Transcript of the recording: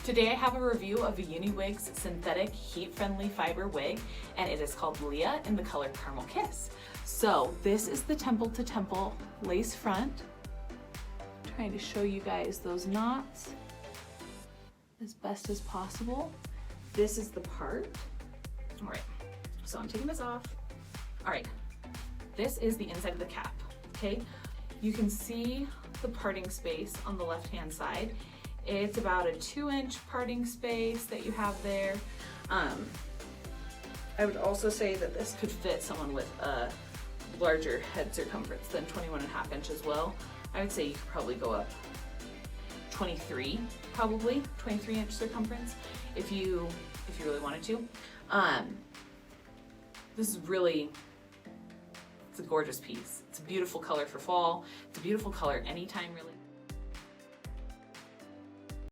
Today I have a review of a UniWigs synthetic heat-friendly fiber wig, and it is called Leah in the color Caramel Kiss. So this is the temple to temple lace front. Trying to show you guys those knots as best as possible. This is the part. All right, so I'm taking this off. All right, this is the inside of the cap, okay? You can see the parting space on the left-hand side. It's about a 2-inch parting space that you have there. I would also say that this could fit someone with a larger head circumference than 21.5 inches as well. I would say you could probably go up 23 inch circumference if you really wanted to. This is really, it's a gorgeous piece. It's a beautiful color for fall. It's a beautiful color anytime really.